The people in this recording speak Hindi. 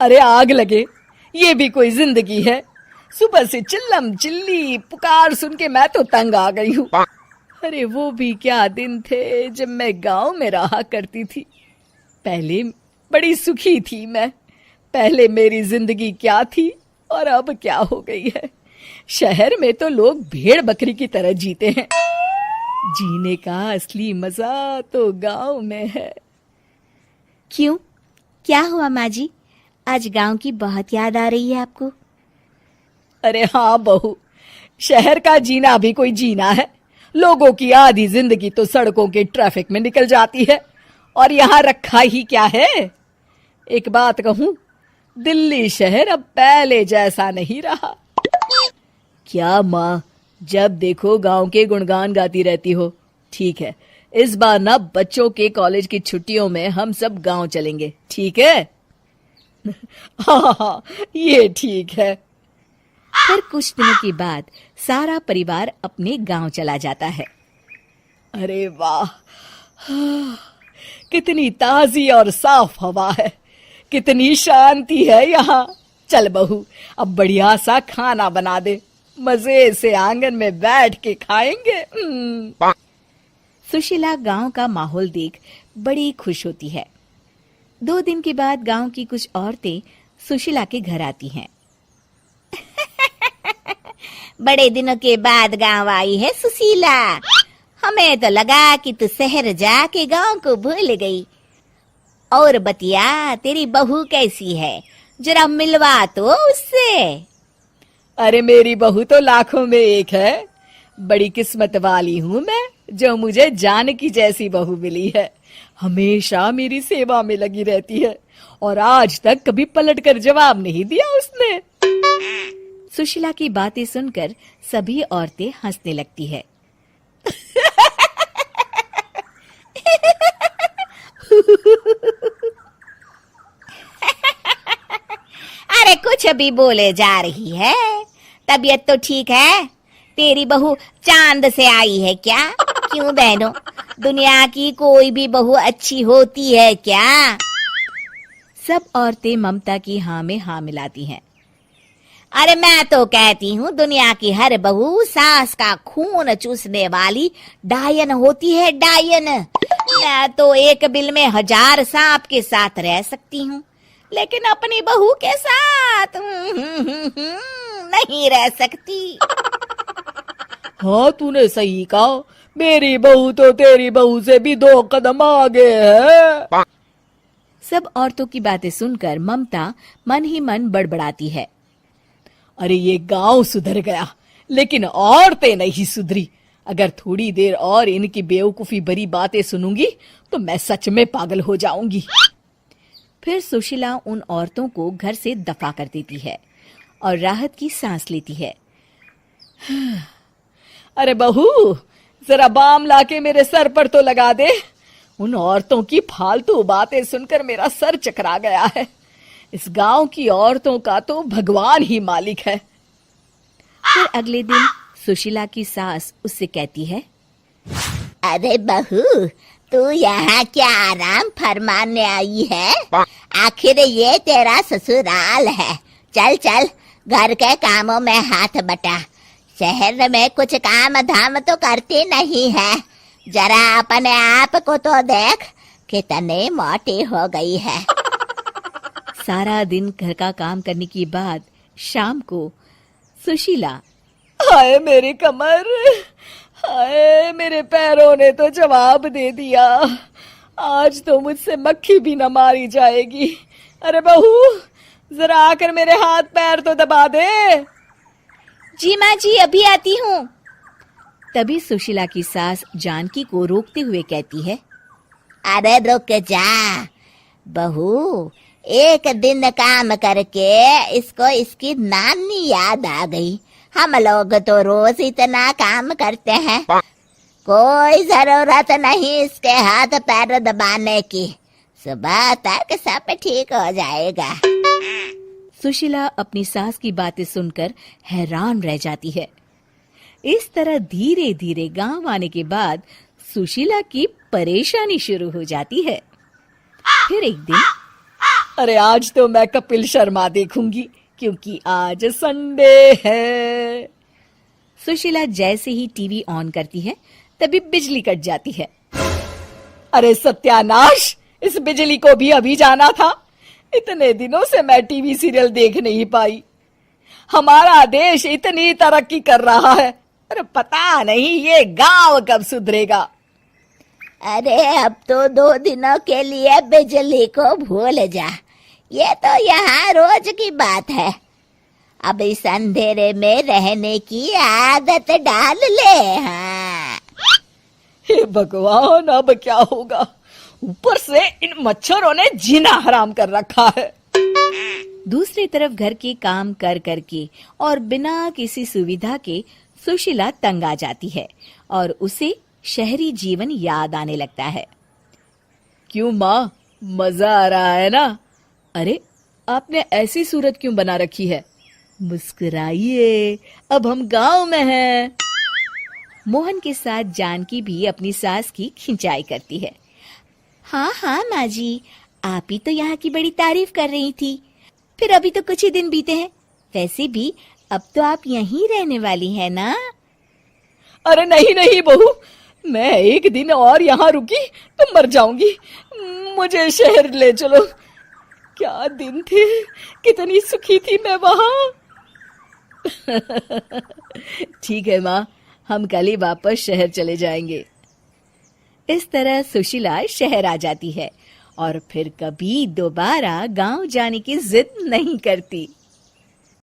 अरे आग लगे, ये भी कोई जिंदगी है। सुबह से चिल्लम चिल्ली पुकार सुन के मैं तो तंग आ गई हूँ। अरे वो भी क्या दिन थे जब मैं गांव में रहा करती थी। पहले बड़ी सुखी थी मैं। पहले मेरी जिंदगी क्या थी और अब क्या हो गई है। शहर में तो लोग भेड़ बकरी की तरह जीते हैं। जीने का असली मजा तो गांव में है। क्यों, क्या हुआ माँ जी? आज गांव की बहुत याद आ रही है आपको? अरे हाँ बहू, शहर का जीना भी कोई जीना है। लोगों की आधी जिंदगी तो सड़कों के ट्रैफिक में निकल जाती है और यहाँ रखा ही क्या है। एक बात कहूँ, दिल्ली शहर अब पहले जैसा नहीं रहा। क्या माँ, जब देखो गांव के गुणगान गाती रहती हो। ठीक है, इस बार ना बच्चों के कॉलेज की छुट्टियों में हम सब गांव चलेंगे, ठीक है? हाँ, ये ठीक है। फिर कुछ दिनों के बाद सारा परिवार अपने गांव चला जाता है। अरे वाह, कितनी ताजी और साफ हवा है, कितनी शांति है यहाँ। चल बहू, अब बढ़िया सा खाना बना दे, मजे से आंगन में बैठ के खाएंगे। सुशीला गांव का माहौल देख बड़ी खुश होती है। 2 दिन के बाद गांव की कुछ औरतें सुशीला के घर आती हैं। बड़े दिनों के बाद गांव आई है सुशीला। हमें तो लगा कि तू शहर जाके गांव को भूल गई। और बतिया, तेरी बहू कैसी है? जरा मिलवा तो उससे। अरे मेरी बहू तो लाखों में एक है। बड़ी किस्मत वाली हूँ मैं जो मुझे जानकी जैसी बहू मिली है। हमेशा मेरी सेवा में लगी रहती है और आज तक कभी पलट कर जवाब नहीं दिया उसने। सुशीला की बातें सुनकर सभी औरतें हंसने लगती है। अरे कुछ भी बोले जा रही है। तबीयत तो ठीक है? तेरी बहू चांद से आई है क्या? क्यों बहनों, दुनिया की कोई भी बहू अच्छी होती है क्या? सब औरतें ममता की हाँ में हाँ मिलाती हैं। अरे मैं तो कहती हूँ दुनिया की हर बहू सास का खून चूसने वाली डायन होती है, डायन। मैं तो एक बिल में 1000 सांप के साथ रह सकती हूँ, लेकिन अपनी बहू के साथ नहीं रह सकती। हाँ, तूने सही कहा। मेरी बहू तो तेरी बहू से भी 2 कदम आगे है। सब औरतों की बातें सुनकर ममता मन ही मन बड़बड़ाती है। अरे ये गांव सुधर गया, लेकिन औरतें नहीं सुधरी। अगर थोड़ी देर और इनकी बेवकूफी भरी बातें सुनूंगी तो मैं सच में पागल हो जाऊंगी। फिर सुशीला उन औरतों को घर से दफा कर देती है और राहत की सांस लेती है। अरे बहू, जरा बाम लाके मेरे सर पर तो लगा दे। उन औरतों की फालतू बातें सुनकर मेरा सर चकरा गया है। इस गांव की औरतों का तो भगवान ही मालिक है। फिर अगले दिन सुशीला की सास उससे कहती है, अरे बहू, तू यहाँ क्या आराम फरमाने आई है? आखिर ये तेरा ससुराल है। चल चल, घर के कामों में हाथ बटा। शहर में कुछ काम धाम तो करती नहीं है। जरा अपने आप को तो देख, कितने मोटी हो गई है। सारा दिन घर का काम करने के बाद शाम को सुशीला, हाय मेरी कमर, हाय मेरे पैरों ने तो जवाब दे दिया। आज तो मुझसे मक्खी भी न मारी जाएगी। अरे बहू, जरा आकर मेरे हाथ पैर तो दबा दे। जी माँ जी, अभी आती हूँ। तभी सुशीला की सास जानकी को रोकते हुए कहती है, अरे रुक जा बहू, एक दिन काम करके इसको इसकी नानी याद आ गई। हम लोग तो रोज इतना काम करते हैं, कोई जरूरत नहीं इसके हाथ पैर दबाने की। सुबह तक सब ठीक हो जाएगा। सुशीला अपनी सास की बातें सुनकर हैरान रह जाती है। इस तरह धीरे धीरे गांव आने के बाद सुशीला की परेशानी शुरू हो जाती है। फिर एक दिन, अरे आज तो मैं कपिल शर्मा देखूंगी क्योंकि आज संडे है। सुशीला जैसे ही टीवी ऑन करती है तभी बिजली कट जाती है। अरे सत्यानाश, इस बिजली को भी अभी जाना था। इतने दिनों से मैं टीवी सीरियल देख नहीं पाई। हमारा देश इतनी तरक्की कर रहा है, अरे पता नहीं ये गांव कब सुधरेगा। अरे अब तो 2 दिनों के लिए बिजली को भूल जा, ये तो यहाँ रोज की बात है। अब इस अंधेरे में रहने की आदत डाल ले। हाँ। हे भगवान, अब क्या होगा? ऊपर से इन मच्छरों ने जीना हराम कर रखा है। दूसरी तरफ घर के काम कर करके और बिना किसी सुविधा के सुशीला तंग आ जाती है और उसे शहरी जीवन याद आने लगता है। क्यों माँ, मजा आ रहा है ना? अरे आपने ऐसी सूरत क्यों बना रखी है? मुस्कुराइए, अब हम गांव में हैं। मोहन के साथ जानकी भी अपनी सास की खिंचाई करती है। हाँ हाँ माँ जी, आप ही तो यहाँ की बड़ी तारीफ कर रही थी। फिर अभी तो कुछ ही दिन बीते हैं, वैसे भी अब तो आप यहीं रहने वाली है ना? अरे नहीं नहीं बहू, मैं एक दिन और यहाँ रुकी तो मर जाऊंगी। मुझे शहर ले चलो। क्या दिन थे, कितनी सुखी थी मैं वहां। ठीक है माँ, हम कल ही वापस शहर चले जाएंगे। इस तरह सुशीला शहर आ जाती है और फिर कभी दोबारा गांव जाने की जिद नहीं करती।